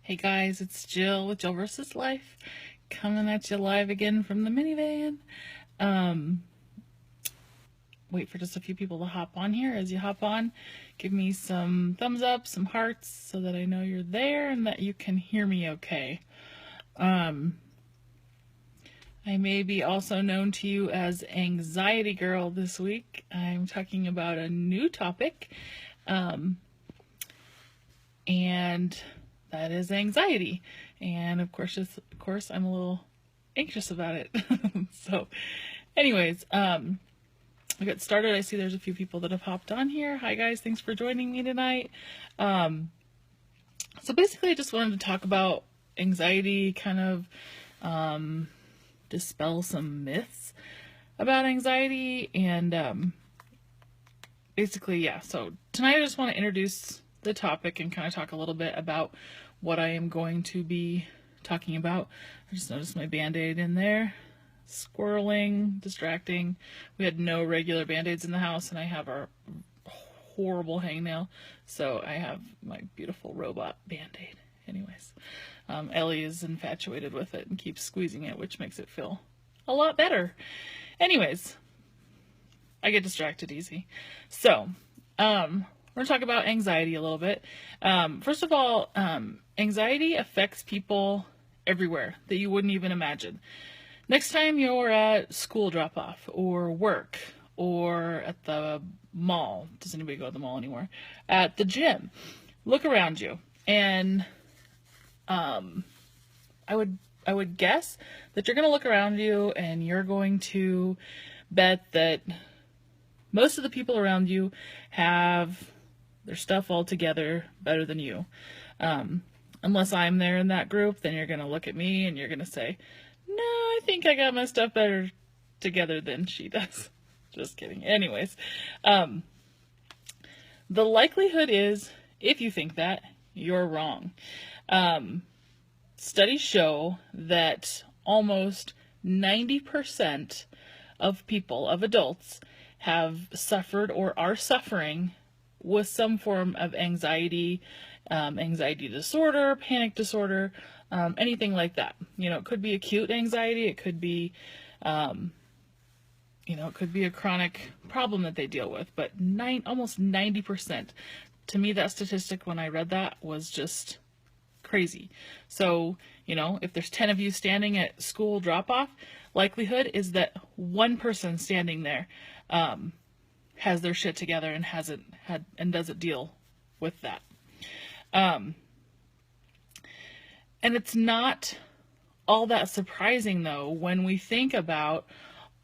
Hey guys, it's Jill with Jill vs. Life, coming at you live again from the minivan. Um, Wait for just a few people to hop on here. As you hop on, give me some thumbs up, some hearts, so that I know you're there and that you can hear me okay. I may be also known to you as Anxiety Girl this week. I'm talking about a new topic, and that is anxiety. And of course, I'm a little anxious about it. So, anyways, I'll get started. I see there's a few people that have hopped on here. Hi guys, thanks for joining me tonight. So basically, I just wanted to talk about anxiety, kind of dispel some myths about anxiety, and basically, yeah. So tonight, I just want to introduce the topic and kind of talk a little bit about what I am going to be talking about. I just noticed my Band-Aid in there. Squirreling, distracting. We had no regular Band-Aids in the house, and I have our horrible hangnail, so I have my beautiful robot Band-Aid. Anyways, Ellie is infatuated with it and keeps squeezing it, which makes it feel a lot better. Anyways, I get distracted easy. So, we're going to talk about anxiety a little bit. First of all, anxiety affects people everywhere that you wouldn't even imagine. Next time you're at school drop-off or work or at the mall, does anybody go to the mall anymore? At the gym, look around you, and I would guess that you're going to look around you and you're going to bet that most of the people around you have their stuff all together better than you. Unless I'm there in that group, then you're going to look at me and you're going to say, no, I think I got my stuff better together than she does. Just kidding. Anyways, the likelihood is, if you think that, you're wrong. Studies show that almost 90% of people, of adults, have suffered or are suffering with some form of anxiety, anxiety disorder, panic disorder, anything like that. It could be acute anxiety. It could be, it could be a chronic problem that they deal with. But almost 90%. To me, that statistic, when I read that, was just crazy. So, if there's 10 of you standing at school drop-off, likelihood is that one person standing there has their shit together and doesn't deal with that. And it's not all that surprising, though, when we think about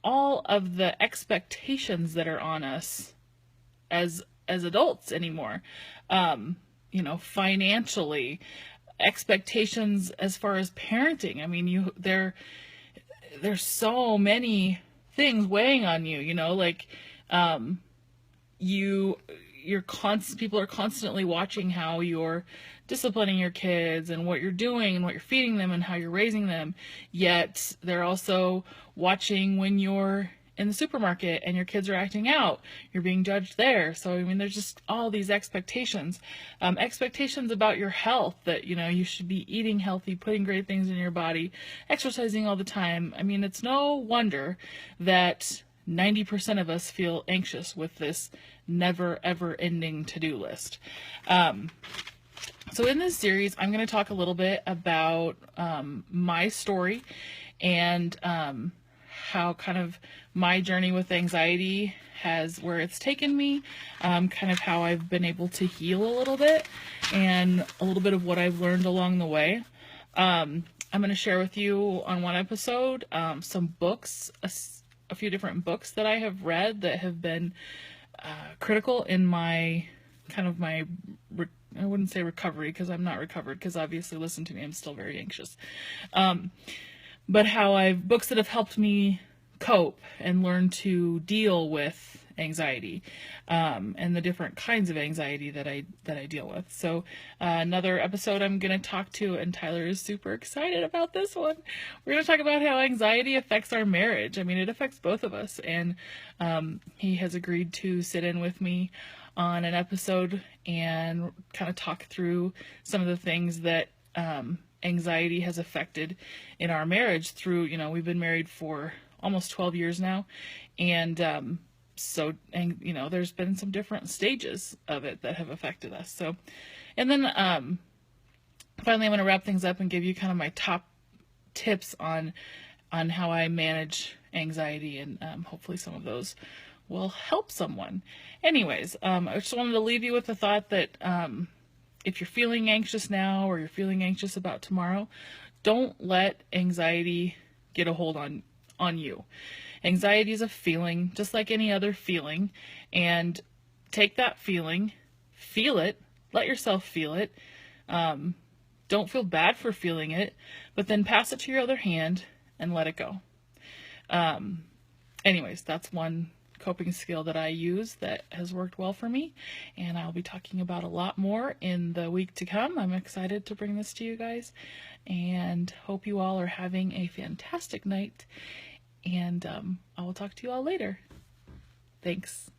all of the expectations that are on us as adults anymore. Financially, expectations as far as parenting. I mean, there's so many things weighing on you. People are constantly watching how you're disciplining your kids and what you're doing and what you're feeding them and how you're raising them. Yet they're also watching when you're in the supermarket and your kids are acting out. You're being judged there. So, I mean, there's just all these expectations. Expectations about your health, that, you should be eating healthy, putting great things in your body, exercising all the time. I mean, it's no wonder that 90% of us feel anxious with this never ever ending to-do list. So in this series, I'm going to talk a little bit about my story and how kind of my journey with anxiety where it's taken me, kind of how I've been able to heal a little bit, and a little bit of what I've learned along the way. I'm going to share with you on one episode some books, a few different books that I have read that have been critical in my I wouldn't say recovery, because I'm not recovered, because obviously, listen to me, I'm still very anxious. But books that have helped me cope and learn to deal with anxiety, and the different kinds of anxiety that I deal with. So another episode I'm going to talk to, and Tyler is super excited about this one. We're going to talk about how anxiety affects our marriage. I mean, it affects both of us, and he has agreed to sit in with me on an episode and kind of talk through some of the things that anxiety has affected in our marriage through, we've been married for almost 12 years now. And there's been some different stages of it that have affected us. So, and then finally, I'm going to wrap things up and give you kind of my top tips on how I manage anxiety, and hopefully some of those will help someone. Anyways, I just wanted to leave you with the thought that if you're feeling anxious now or you're feeling anxious about tomorrow, don't let anxiety get a hold on you. Anxiety is a feeling just like any other feeling, and take that feeling, feel it, let yourself feel it. Don't feel bad for feeling it, but then pass it to your other hand and let it go. Anyways, that's one coping skill that I use that has worked well for me, and I'll be talking about a lot more in the week to come. I'm excited to bring this to you guys, and hope you all are having a fantastic night, and I will talk to you all later. Thanks.